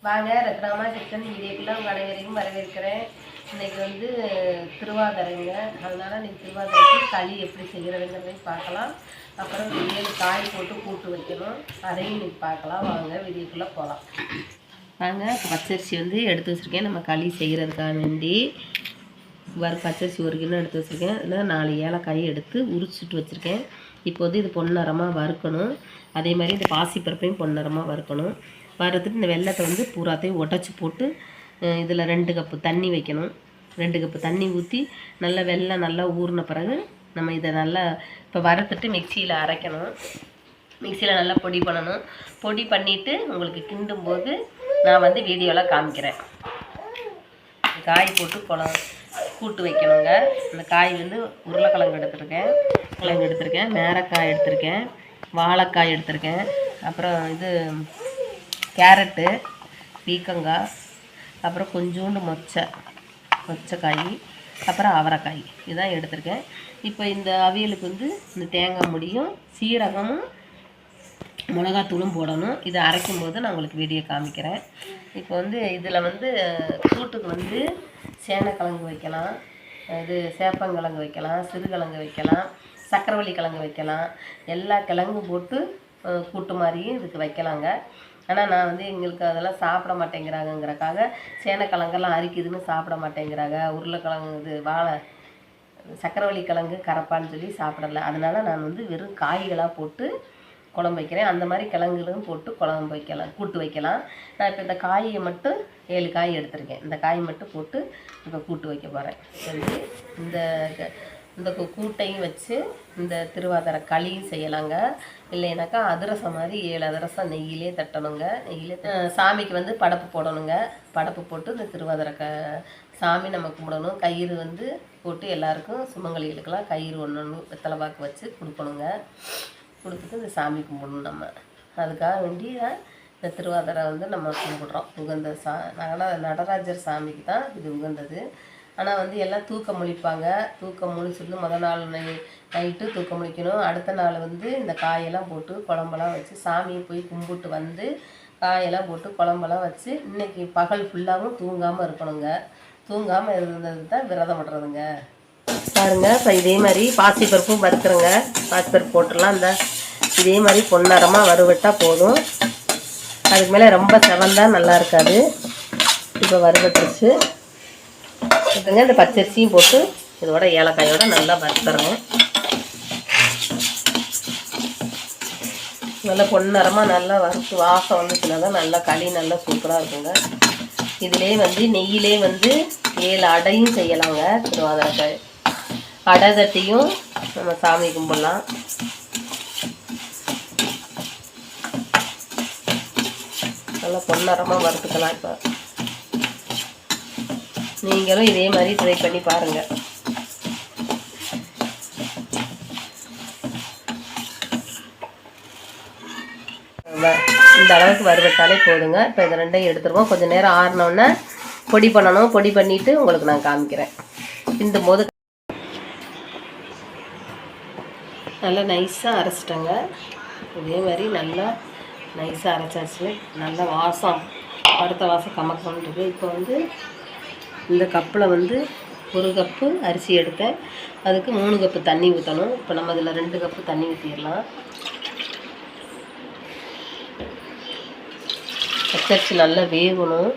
வாங்க ரத்னாமா கிச்சன் வீடியோக்குள்ள உங்கள் அனைவரையும் வரவேற்கிறேன். இன்றைக்கி வந்து திருவாதிரைங்க, அதனால் இன்றைக்கி திருவாதிரைக்கு களி எப்படி செய்கிறதுங்கிறதையும் பார்க்கலாம். அப்புறம் 7 காய் போட்டு கூட்டு வைக்கணும், அதையும் இன்றைக்கி பார்க்கலாம். வாங்க வீடியோக்குள்ளே போகலாம். வாங்க பச்சரிசி வந்து எடுத்து வச்சுருக்கேன். நம்ம களி செய்கிறதுக்காக வேண்டி பச்சரிசி 1 கிலோ எடுத்து வச்சுருக்கேன். இதில் 4 ஏலக்காய் எடுத்து உரிச்சிட்டு வச்சுருக்கேன். இப்போ வந்து இது பொன்னிறமாக வறுக்கணும். அதே மாதிரி இந்த பாசிப்பருப்பையும் பொன்னிறமாக வறுக்கணும். வறுத்துட்டு இந்த வெல்லத்தை வந்து பூராத்தையும் உடச்சி போட்டு இதில் 2 கப்பு தண்ணி வைக்கணும். 2 கப்பு தண்ணி ஊற்றி நல்லா வெல்லம் நல்லா ஊறின பிறகு நம்ம இதை நல்லா இப்போ வறுத்துட்டு மிக்சியில் அரைக்கணும். மிக்சியில் நல்லா பொடி பண்ணணும். பொடி பண்ணிவிட்டு உங்களுக்கு கிண்டும் போது நான் வந்து வீடியோவில் காமிக்கிறேன். காய் போட்டு கூட்டு வைக்கணுங்க. இந்த காய் வந்து உருளைக்கிழங்கு எடுத்திருக்கேன், மேரக்காய் எடுத்திருக்கேன், வாழைக்காய் எடுத்திருக்கேன், அப்புறம் இது கேரட்டு, பீக்கங்காய், அப்புறம் கொஞ்சோண்டு மொச்சக்காய், அப்புறம் அவரைக்காய் இதுதான் எடுத்திருக்கேன். இப்போ இந்த அவியலுக்கு வந்து இந்த தேங்காய் முடியும், சீரகமும் மிளகாத்தூளும் போடணும். இதை அரைக்கும் போது நான் உங்களுக்கு வீடியோ காமிக்கிறேன். இப்போ வந்து இதில் வந்து கூட்டுக்கு வந்து சேனக்கிழங்கு வைக்கலாம், இது சேப்பங்கிழங்கு வைக்கலாம், சிறுகிழங்கு வைக்கலாம், சக்கரவள்ளி கிழங்கு வைக்கலாம். எல்லா கிழங்கும் போட்டு கூட்டு மாதிரியும் இதுக்கு வைக்கலாங்க. ஆனால் நான் வந்து எங்களுக்கு அதெல்லாம் சாப்பிட மாட்டேங்கிறாங்கங்கிறக்காக சேனக்கிழங்கெல்லாம் அரிக்குதுன்னு சாப்பிட மாட்டேங்கிறாங்க. உருளைக்கிழங்கு இது சக்கரவள்ளி கிழங்கு கரப்பான்னு சொல்லி சாப்பிடல. அதனால் நான் வந்து வெறும் காய்களாக போட்டு குழம்பு வைக்கிறேன். அந்த மாதிரி கிழங்குகளும் போட்டு குழம்பு வைக்கலாம், கூட்டு வைக்கலாம். நான் இப்போ இந்த காயை மட்டும் 7 காய் எடுத்திருக்கேன். இந்த காய் மட்டும் போட்டு இப்போ கூட்டு வைக்க போகிறேன். வந்து இந்த கூட்டையும் வச்சு இந்த திருவாதிரை களியும் செய்யலாங்க. இல்லைனாக்கா அதிரசம் மாதிரி 7 அதிரசம் நெய்யிலே தட்டணுங்க. சாமிக்கு வந்து படப்பு போடணுங்க. படப்பு போட்டு இந்த திருவாதிரை சாமி நம்ம கும்பிடணும். கயிறு வந்து போட்டு எல்லாருக்கும் சுமங்கலிகளுக்கெல்லாம் கயிறு ஒன்று வெத்தலை பாக்கு வச்சு கொடுக்கணுங்க. கொடுத்துட்டு இந்த சாமி கும்பிடணும். நம்ம அதுக்காக வேண்டி தான் இந்த திருவாதிரை வந்து நம்ம கும்பிடுறோம். உகந்த நடராஜர் சாமிக்கு தான் இது உகந்தது. ஆனால் வந்து எல்லாம் தூக்கம் முழிப்பாங்க. தூக்கம் முழிச்சிருந்து முதல் நாள் நைட்டு தூக்கம் முழிக்கணும். அடுத்த நாள் வந்து இந்த காயெல்லாம் போட்டு குழம்பெல்லாம் வச்சு சாமியை போய் கும்பிட்டு வந்து காயெல்லாம் போட்டு குழம்பெல்லாம் வச்சு இன்றைக்கி பகல் ஃபுல்லாகவும் தூங்காமல் இருக்கணுங்க. தூங்காமல் இருந்தது தான் விரதம் விடுறதுங்க. பாருங்க, இப்போ இதே மாதிரி பாசிப்பருப்பும் வறுக்கிறேங்க. பாசிப்பருப்பு போட்டுடலாம். இந்த இதே மாதிரி பொன்னரமாக வறுவட்டால் போதும். அதுக்கு மேலே ரொம்ப செவந்தா நல்லா இருக்காது. இப்போ வறுவட்டுருச்சு. இதுங்க இந்த பச்சரிசியும் போட்டு இதோட ஏலக்காயோட நல்லா வறுத்துறோம். நல்லா பொன்னரமாக நல்லா வறுத்து வாசம் வந்துச்சுன்னா தான் நல்லா களி நல்லா சூப்பராக இருக்குங்க. இதிலே வந்து நெய்யிலே வந்து 7 அடையும் செய்யலாங்க. திருவாதிரை அடை தட்டியும் நம்ம சாமி கும்பிடலாம். நல்லா பொன்னரமாக வறுத்துக்கலாம். இப்போ நீங்களும் இதே மாதிரி ட்ரை பண்ணி பாருங்கள். இந்த அளவுக்கு வறுவட்டாலே போதுங்க. இப்போ இதை 2ஐயும் எடுத்துருவோம். கொஞ்சம் நேரம் ஆறினோன்னே பொடி பண்ணணும். பொடி பண்ணிவிட்டு உங்களுக்கு நான் காமிக்கிறேன். இந்த போது நல்லா நைஸாக அரைச்சிட்டேங்க. இதே மாதிரி நல்லா நைஸாக அரைச்சாச்சு. நல்லா வாசம் படுத்த வாசம் கமக்கணுன்றது. இப்போ வந்து இந்த கப்பில் வந்து 1 கப்பு அரிசி எடுத்தேன். அதுக்கு 3 கப்பு தண்ணி ஊற்றணும். இப்போ நம்ம இதில் 2 கப்பு தண்ணி ஊற்றிடலாம். பச்சரிசி நல்லா வேகணும்.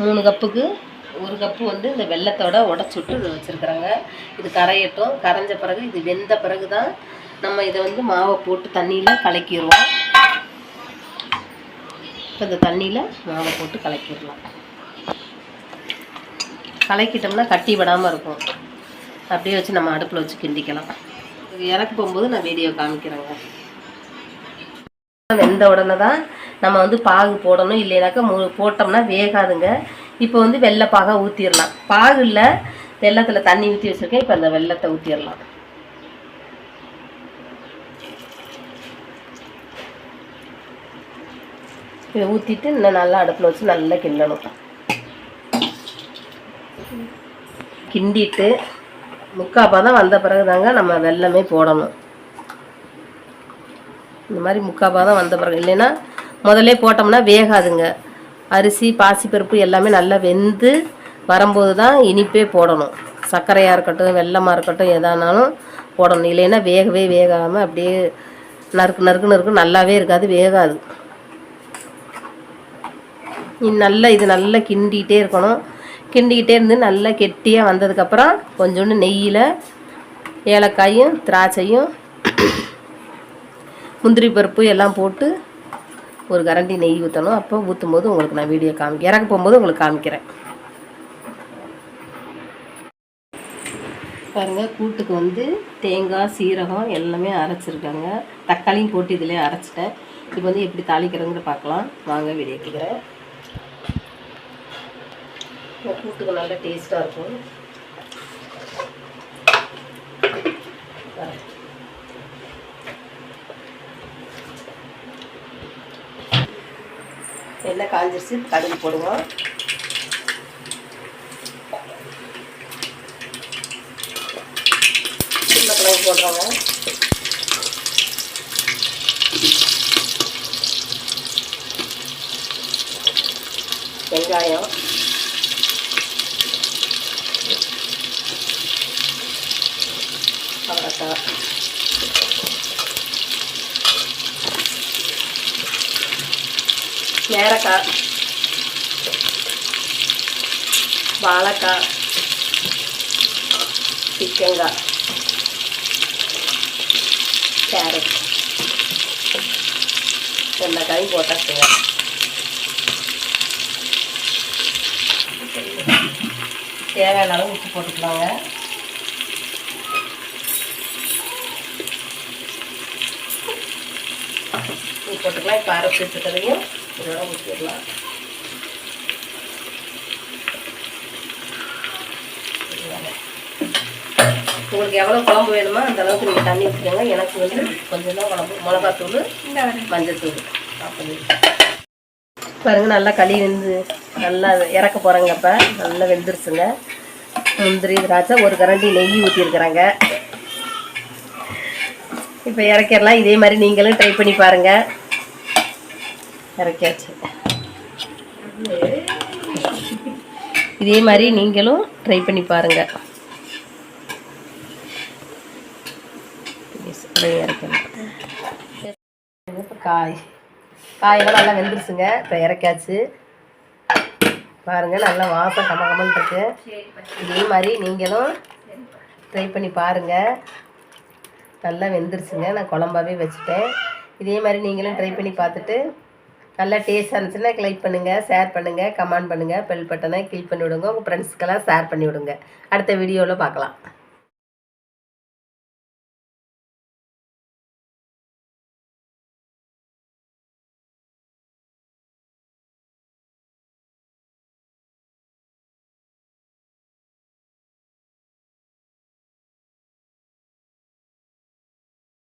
3 கப்புக்கு 1 கப்பு வந்து இந்த வெல்லத்தோட உடச்சுட்டு இதை வச்சுருக்குறாங்க. இது கரையட்டும். கரைஞ்ச பிறகு இது வெந்த பிறகு தான் நம்ம இதை வந்து மாவை போட்டு தண்ணியில் கலக்கிடுவோம். இப்போ இந்த தண்ணியில் மாவை போட்டு கலக்கிடலாம். கலக்கிட்டோம்னா கட்டி விடாமல் இருக்கும். அப்படியே வச்சு நம்ம அடுப்பில் வச்சு கிண்டிக்கலாம். இது இறக்க போகும்போது நான் வீடியோ காமிக்கிறேங்க. வெந்த உடனே தான் நம்ம வந்து பாகு போடணும். இல்லைனாக்கா போட்டோம்னா வேகாதுங்க. இப்போ வந்து வெள்ளை பாகை ஊற்றிடலாம். பாகு இல்லை, வெள்ளத்தில் தண்ணி ஊற்றி வச்சுருக்கேன். இப்போ அந்த வெள்ளத்தை ஊற்றிடலாம். இதை ஊற்றிட்டு இன்னும் நல்லா அடுப்பில் வச்சு நல்லா கிண்டணும். கிண்டிட்டு 3/4 பதம் வந்த பிறகு தாங்க நம்ம வெல்லமே போடணும். இந்த மாதிரி முக்கால் பாதம் வந்த பிறகு, இல்லைன்னா முதல்ல போட்டோம்னா வேகாதுங்க. அரிசி பாசிப்பருப்பு எல்லாமே நல்லா வெந்து வரும்போது தான் இனிப்பே போடணும். சர்க்கரையாக இருக்கட்டும் வெல்லமாக இருக்கட்டும் எதானாலும் போடணும். இல்லைன்னா வேகவே வேகாமல் அப்படியே நறுக்கு நறுக்கு நறுக்கு நல்லாவே இருக்காது, வேகாது. நல்லா இது நல்லா கிண்டிகிட்டே இருக்கணும். கிண்டிக்கிட்டே இருந்து நல்லா கெட்டியாக வந்ததுக்கப்புறம் கொஞ்சோண்டு நெய்யில் ஏலக்காயும் திராட்சையும் முந்திரி பருப்பு எல்லாம் போட்டு ஒரு கரண்டி நெய் ஊற்றணும். அப்போ ஊற்றும் போது உங்களுக்கு நான் வீடியோ இறக்க போகும்போது உங்களுக்கு காமிக்கிறேன். பாருங்கள், கூட்டுக்கு வந்து தேங்காய் சீரகம் எல்லாமே அரைச்சிருக்காங்க. தக்காளியும் போட்டு இதிலே அரைச்சிட்டேன். இப்போ வந்து எப்படி தாளிக்கிறதுங்கிற பார்க்கலாம் வாங்க, வீடியோ கேட்குறேன். கூட்டுக்கு நல்லா டேஸ்ட்டாக இருக்கும். எண்ணெய் காஞ்சிருச்சு, கடுகு போடுவோம். உருளைக்கிழங்கு போடுறாங்க. வெங்காயம், அவரைக்காய், நேரக்காய், வாழைக்காய், சிக்கங்காய், கேரட் எல்லா காயும் போட்டாச்சுங்க. தேவையான அளவு உப்பு போட்டுக்கலாங்க. உப்பு போட்டுக்கலாம். இப்போ அரைச்சி வச்சுக்கிறதையும் இதோட ஊற்றிடலாம். உங்களுக்கு எவ்வளோ குழம்பு வேணுமோ அந்த அளவுக்கு நீங்கள் தண்ணி ஊற்றிக்கோங்க. எனக்கு வந்து கொஞ்சம் தான் குழம்பு, மிளகாத்தூள், மஞ்சத்தூள் பாருங்கள். நல்லா களி வெந்து நல்லா இறக்க போகிறாங்க. இப்போ நல்லா வெந்துருச்சுங்க. முந்திரி திராட்சை ஒரு கரண்டி நெய் ஊற்றிருக்கிறாங்க. இப்போ இறக்கிடலாம். இதே மாதிரி நீங்களும் ட்ரை பண்ணி பாருங்கள். இறக்கியாச்சு. இதே மாதிரி நீங்களும் ட்ரை பண்ணி பாருங்கள். இறக்கலாம். இப்போ காயெல்லாம் நல்லா வெந்துருச்சுங்க. இப்போ இறக்காச்சு. பாருங்கள், நல்லா வாசம் கமகமன்னு இருக்கு. இதே மாதிரி நீங்களும் ட்ரை பண்ணி பாருங்கள். நல்லா வெந்துருச்சுங்க. நான் குழம்பாவே வச்சுட்டேன். இதே மாதிரி நீங்களும் ட்ரை பண்ணி பார்த்துட்டு நல்லா டேஸ்ட்டாக இருந்துச்சுன்னா லைக் பண்ணுங்கள், ஷேர் பண்ணுங்கள், கமெண்ட் பண்ணுங்கள், பெல் பட்டனை கிளிக் பண்ணி விடுங்க. உங்கள் ஃப்ரெண்ட்ஸ்க்கெல்லாம் ஷேர் பண்ணி விடுங்க. அடுத்த வீடியோவில் பார்க்கலாம்.